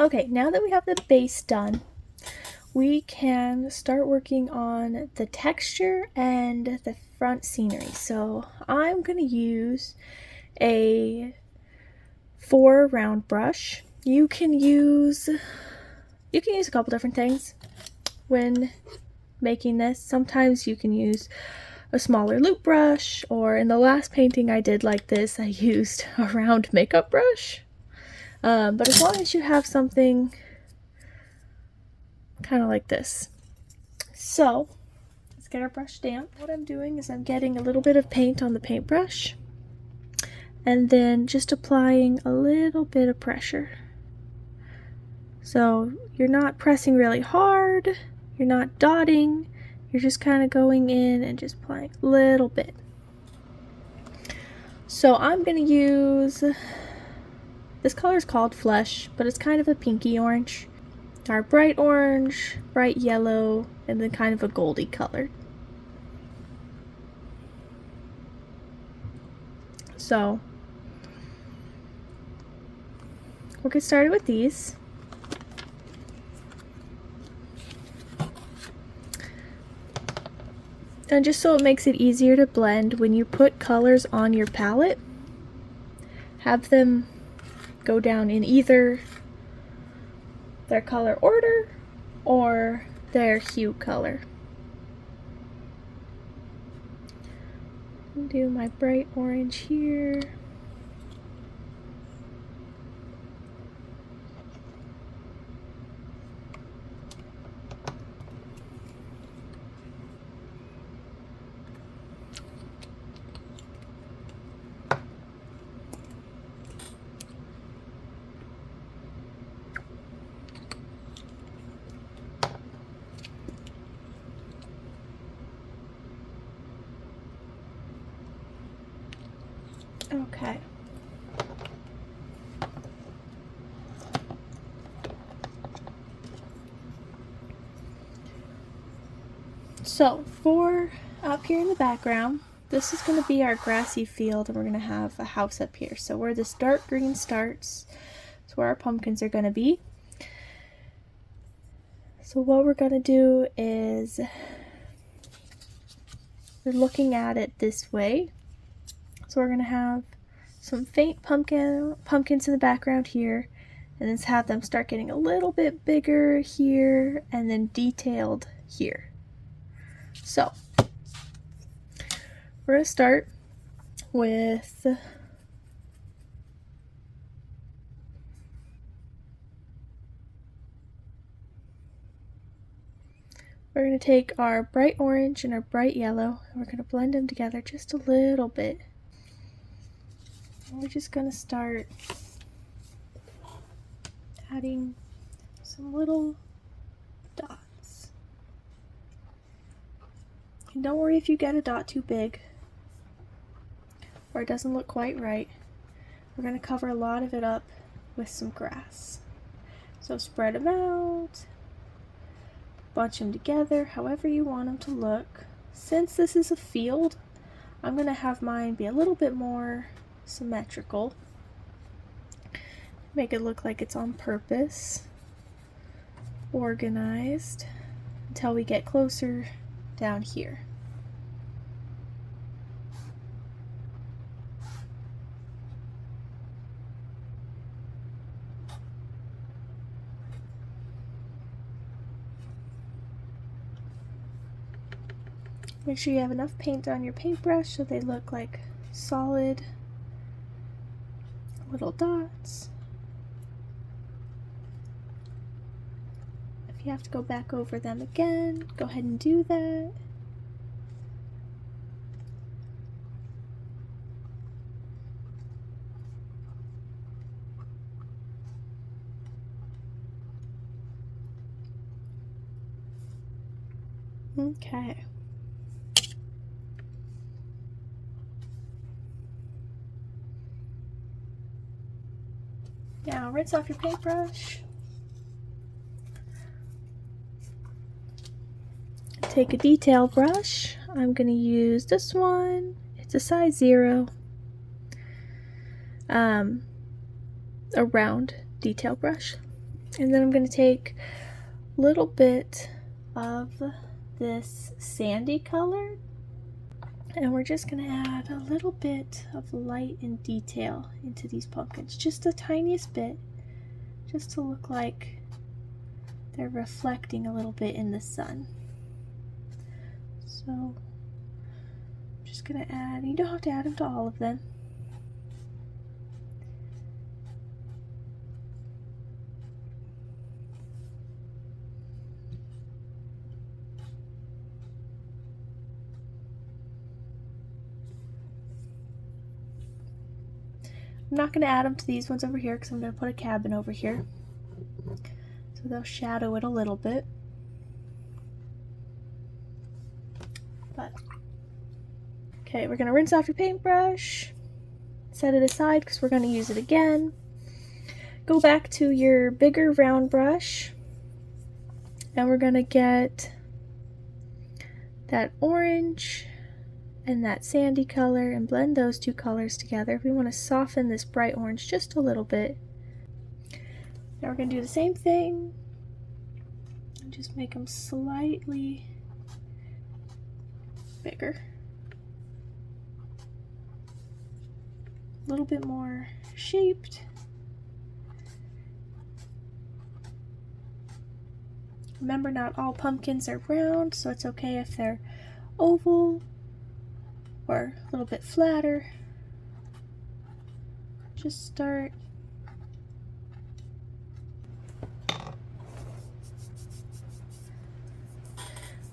Okay, now that we have the base done, we can start working on the texture and the front scenery. So I'm going to use a 4 round brush. You can use a couple different things when making this. Sometimes you can use a smaller loop brush, or in the last painting I did like this, I used a round makeup brush. But as long as you have something kind of like this. So let's get our brush damp. What I'm doing is I'm getting a little bit of paint on the paintbrush and then just applying a little bit of pressure. So you're not pressing really hard, you're not dotting, you're just kind of going in and just applying a little bit. So I'm going to use, this color is called Flesh, but it's kind of a pinky orange. Our bright orange, bright yellow, and then kind of a goldy color. So we'll get started with these. And just so it makes it easier to blend, when you put colors on your palette, have them go down in either their color order or their hue color. I'll do my bright orange here. Okay. So for up here in the background, this is going to be our grassy field, and we're going to have a house up here. So where this dark green starts is where our pumpkins are going to be. So what we're going to do is, we're looking at it this way. So we're going to have some faint pumpkins in the background here, and then have them start getting a little bit bigger here and then detailed here. So we're going to start with we're going to take our bright orange and our bright yellow, and we're going to blend them together just a little bit. And we're just going to start adding some little dots. And don't worry if you get a dot too big or it doesn't look quite right. We're going to cover a lot of it up with some grass. So spread them out, bunch them together however you want them to look. Since this is a field, I'm going to have mine be a little bit more symmetrical. Make it look like it's on purpose, organized, until we get closer down here. Make sure you have enough paint on your paintbrush so they look like solid little dots. If you have to go back over them again, go ahead and do that. Okay. Now rinse off your paintbrush. Take a detail brush. I'm going to use this one. It's a size 0. A round detail brush. And then I'm going to take a little bit of this sandy color, and we're just going to add a little bit of light and detail into these pumpkins, just the tiniest bit, just to look like they're reflecting a little bit in the sun. So I'm just going to add, you don't have to add them to all of them. I'm not going to add them to these ones over here because I'm going to put a cabin over here. So they'll shadow it a little bit. But okay, we're going to rinse off your paintbrush, set it aside because we're going to use it again. Go back to your bigger round brush, and we're going to get that orange and that sandy color and blend those two colors together. We want to soften this bright orange just a little bit. Now we're going to do the same thing and just make them slightly bigger. A little bit more shaped. Remember, not all pumpkins are round, so it's okay if they're oval or a little bit flatter. Just start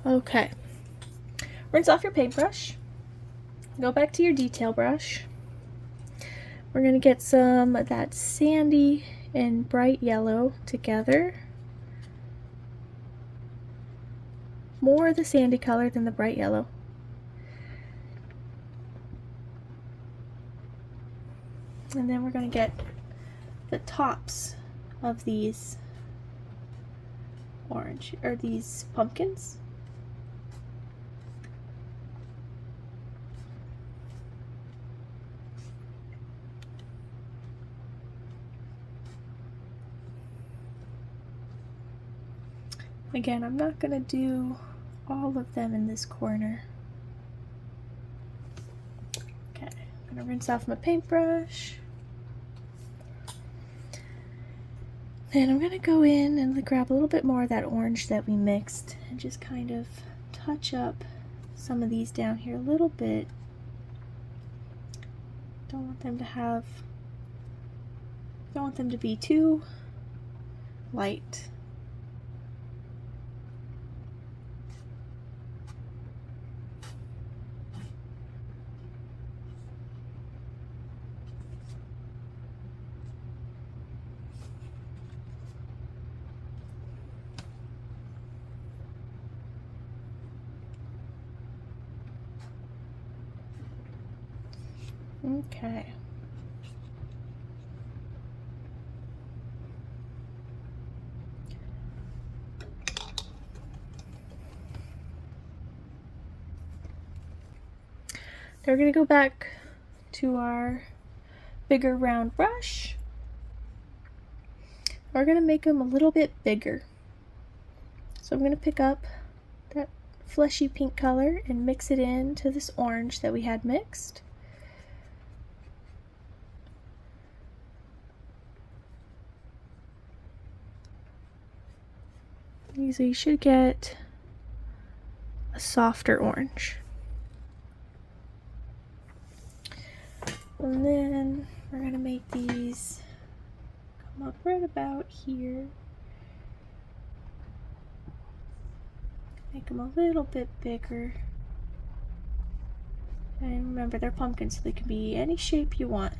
okay. Rinse off your paintbrush. Go back to your detail brush. We're going to get some of that sandy and bright yellow together. More of the sandy color than the bright yellow. And then we're going to get the tops of these orange, or these pumpkins. Again, I'm not going to do all of them in this corner. Okay, I'm going to rinse off my paintbrush. And I'm going to go in and grab a little bit more of that orange that we mixed and just kind of touch up some of these down here a little bit. Don't want them to be too light. Okay. Now we're going to go back to our bigger round brush. We're going to make them a little bit bigger. So I'm going to pick up that fleshy pink color and mix it into this orange that we had mixed. So you should get a softer orange. And then we're going to make these come up right about here. Make them a little bit bigger. And remember, they're pumpkins, so they can be any shape you want.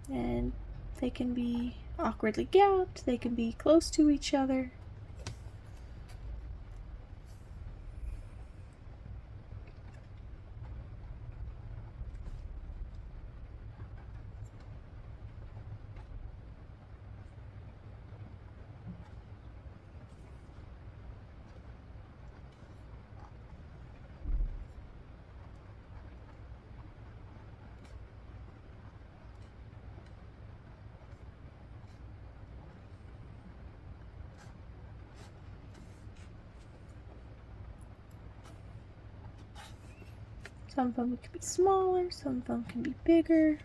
And they can be awkwardly gapped, they can be close to each other. Some of them can be smaller, some of them can be bigger.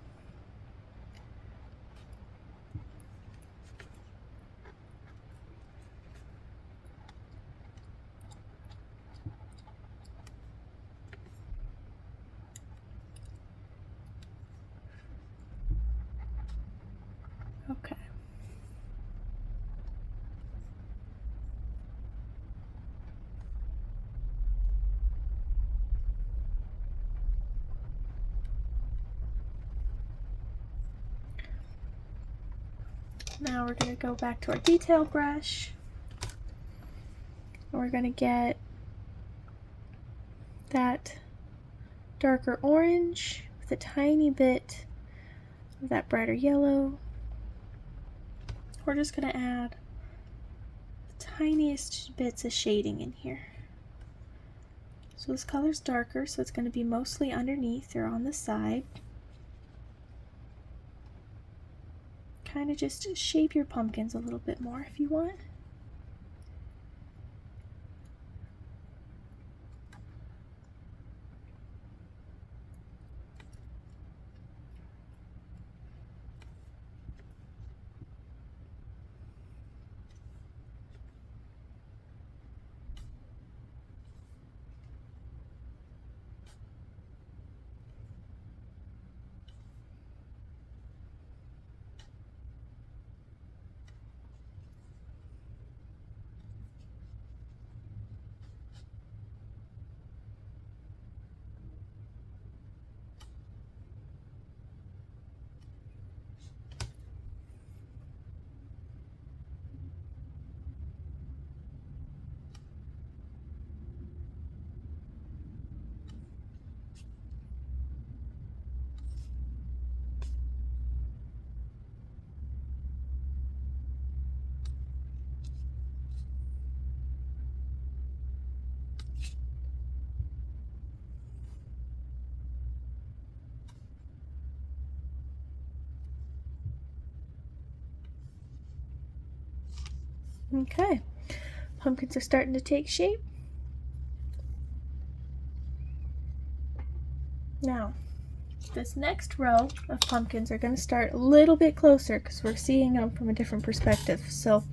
Okay. Now we're going to go back to our detail brush. And we're going to get that darker orange with a tiny bit of that brighter yellow. We're just going to add the tiniest bits of shading in here. So this color's darker, so it's going to be mostly underneath or on the side. Kind of just shape your pumpkins a little bit more if you want. Okay, pumpkins are starting to take shape. Now, this next row of pumpkins are going to start a little bit closer because we're seeing them from a different perspective. So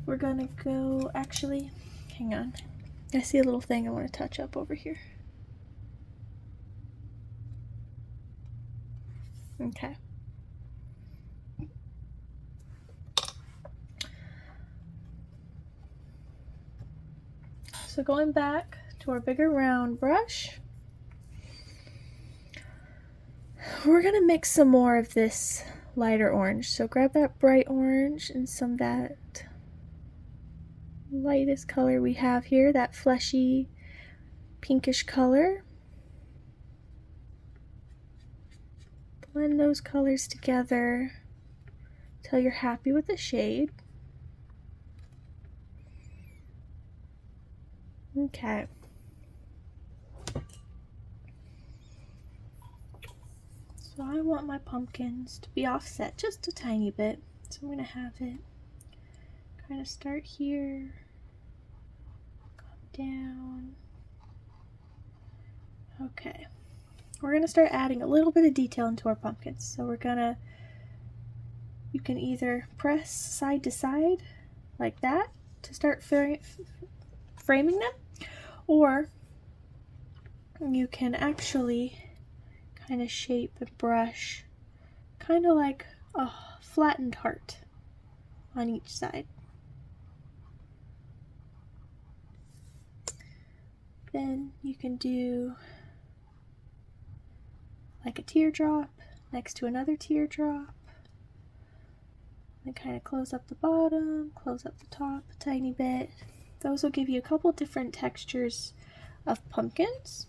we're going to go, actually, hang on. I see a little thing I want to touch up over here. Okay. So going back to our bigger round brush, we're going to mix some more of this lighter orange. So grab that bright orange and some of that lightest color we have here, that fleshy pinkish color. Blend those colors together till you're happy with the shade. Okay. So I want my pumpkins to be offset just a tiny bit. So I'm going to have it kind of start here, come down. Okay. We're going to start adding a little bit of detail into our pumpkins. So we're going to, you can either press side to side like that to start framing them, or you can actually kind of shape and brush kind of like a flattened heart on each side. Then you can do like a teardrop next to another teardrop, and kind of close up the bottom, close up the top a tiny bit. Those will give you a couple different textures of pumpkins.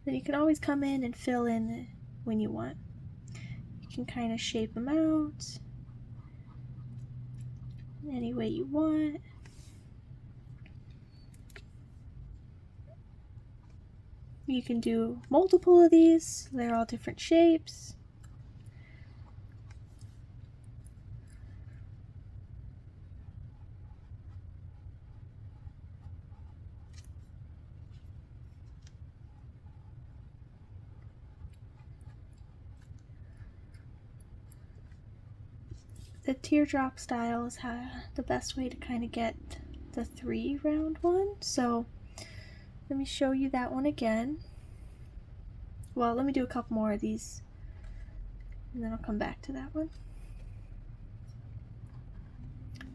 Then you can always come in and fill in when you want. You can kind of shape them out any way you want. You can do multiple of these. They're all different shapes. the teardrop style is the best way to kind of get the 3 round one. So let me show you that one again. Well, let me do a couple more of these and then I'll come back to that one.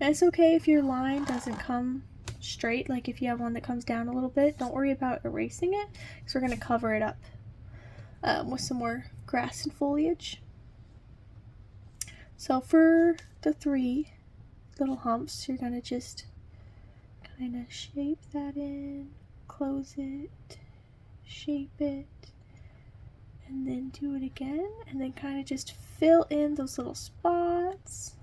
And it's okay if your line doesn't come straight, like if you have one that comes down a little bit, don't worry about erasing it because we're going to cover it up with some more grass and foliage. So for the 3 little humps, you're going to just kind of shape that in, close it, shape it, and then do it again, and then kind of just fill in those little spots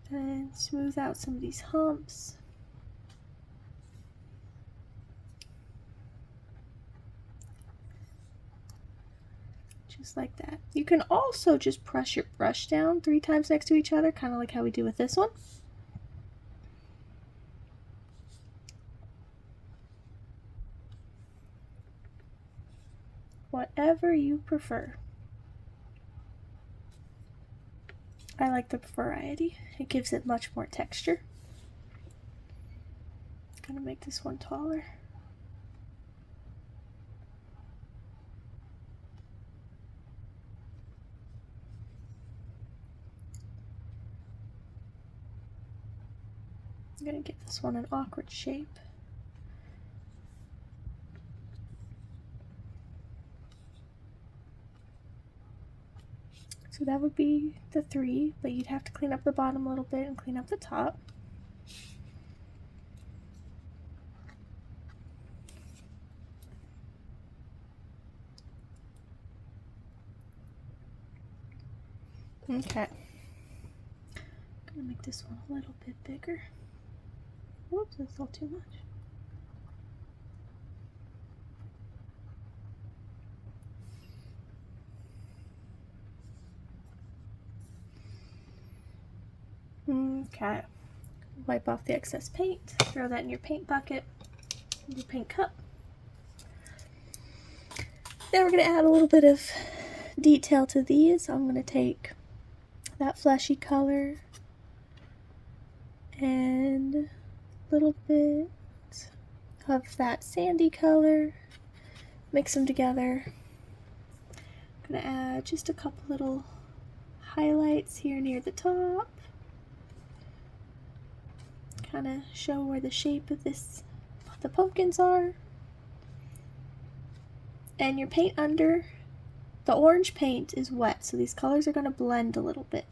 and smooth out some of these humps. Just like that. You can also just press your brush down 3 times next to each other, kind of like how we do with this one. Whatever you prefer. I like the variety. It gives it much more texture. I'm gonna make this one taller. I'm gonna give this one an awkward shape. So that would be the 3, but you'd have to clean up the bottom a little bit and clean up the top. Okay. I'm gonna make this one a little bit bigger. Whoops, that's all too much. Okay. Wipe off the excess paint, throw that in your paint bucket, your paint cup. Then we're going to add a little bit of detail to these. I'm going to take that fleshy color and a little bit of that sandy color, mix them together. I'm going to add just a couple little highlights here near the top. Kind of show where the shape of the pumpkins are. And your paint under, the orange paint is wet, so these colors are going to blend a little bit.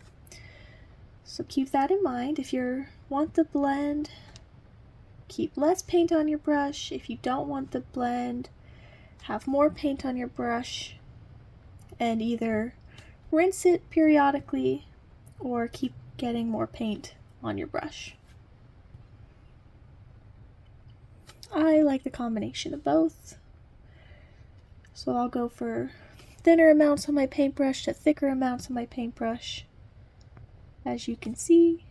So keep that in mind. If you want the blend, keep less paint on your brush. If you don't want the blend, have more paint on your brush and either rinse it periodically or keep getting more paint on your brush. I like the combination of both. So I'll go for thinner amounts on my paintbrush to thicker amounts on my paintbrush, as you can see.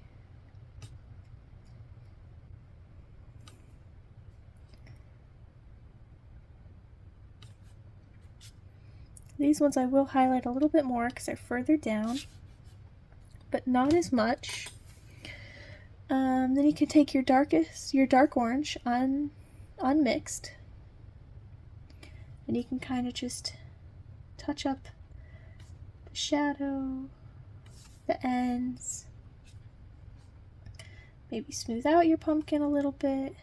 These ones I will highlight a little bit more because they're further down, but not as much. Then you can take your dark orange unmixed, and you can kind of just touch up the shadow, the ends, maybe smooth out your pumpkin a little bit.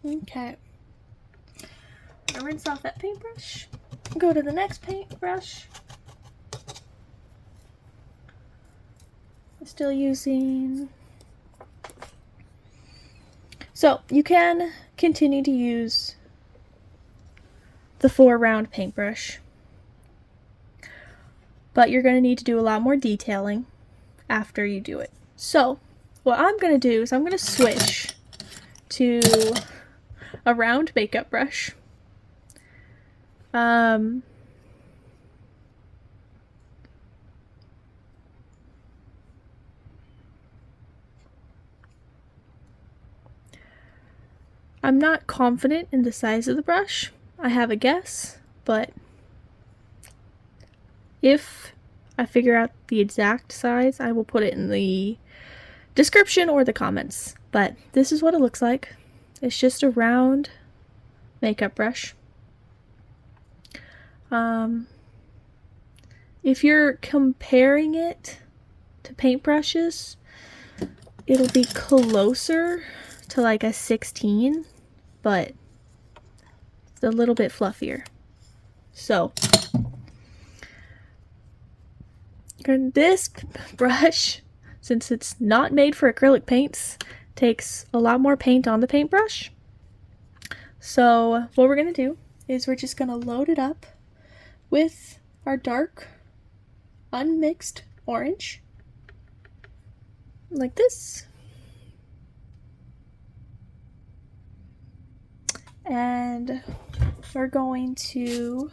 Okay, I'm gonna rinse off that paintbrush, go to the next paintbrush. I'm still using, so you can continue to use the 4 round paintbrush, but you're going to need to do a lot more detailing, after you do it. So what I'm going to do is I'm going to switch to a round makeup brush. I'm not confident in the size of the brush. I have a guess, but if I figure out the exact size, I will put it in the description or the comments. But this is what it looks like. It's just a round makeup brush. If you're comparing it to paintbrushes, it'll be closer to like a 16, but it's a little bit fluffier. So this brush, since it's not made for acrylic paints, takes a lot more paint on the paintbrush. So what we're going to do is we're just going to load it up with our dark unmixed orange, like this. And we're going to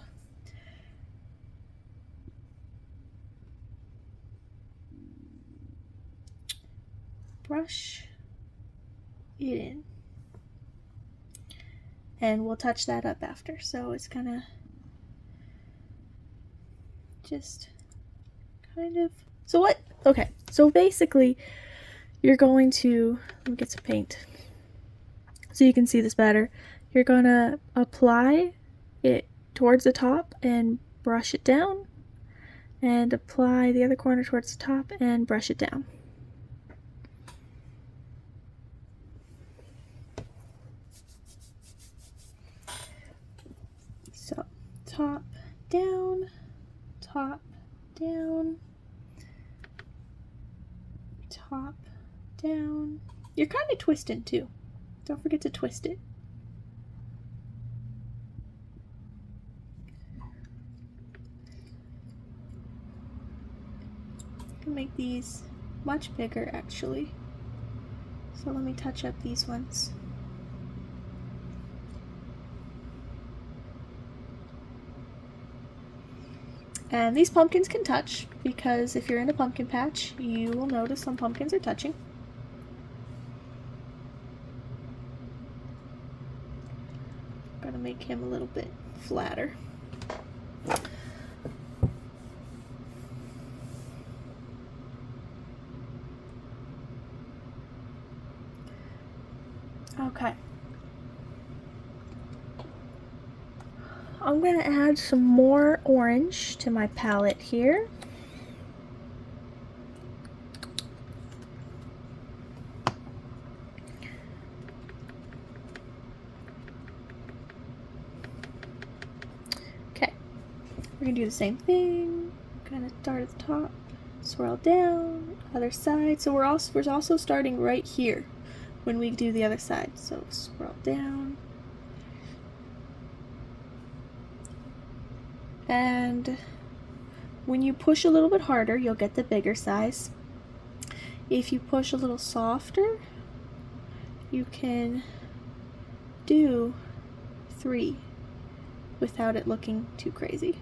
brush it in. And we'll touch that up after. So it's gonna just kind of, so what? Okay, so basically you're going to, let me get some paint so you can see this better. You're gonna apply it towards the top and brush it down, and apply the other corner towards the top and brush it down. So top, down, top, down, top, down. You're kind of twisting too. Don't forget to twist it. I can make these much bigger actually. So let me touch up these ones. And these pumpkins can touch, because if you're in a pumpkin patch, you will notice some pumpkins are touching. I'm gonna make him a little bit flatter. Okay. I'm going to add some more orange to my palette here. Okay, we're going to do the same thing. Kind of start at the top, swirl down, other side. So we're also starting right here when we do the other side. So swirl down. And when you push a little bit harder, you'll get the bigger size. If you push a little softer, you can do 3 without it looking too crazy.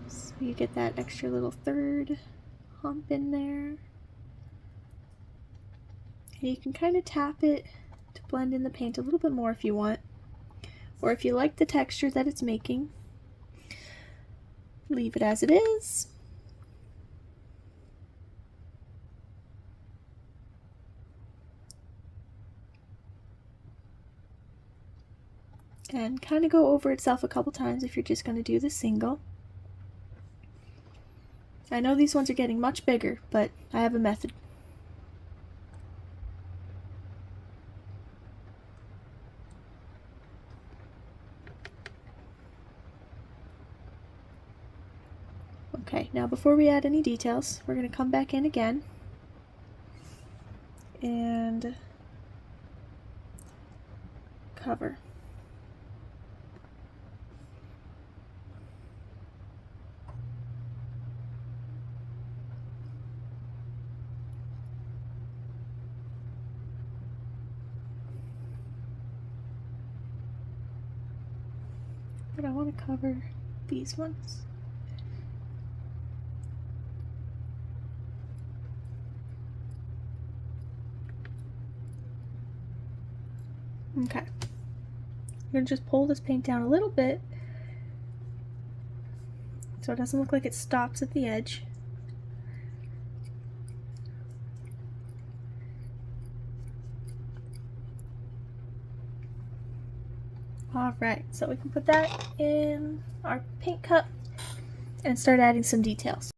So you get that extra little third hump in there. And you can kind of tap it to blend in the paint a little bit more if you want. Or if you like the texture that it's making, leave it as it is. And kind of go over itself a couple times if you're just going to do the single. I know these ones are getting much bigger, but I have a method. Okay, now before we add any details, we're going to come back in again and cover. but I want to cover these ones. Okay. I'm going to just pull this paint down a little bit so it doesn't look like it stops at the edge. Alright, so we can put that in our paint cup and start adding some details.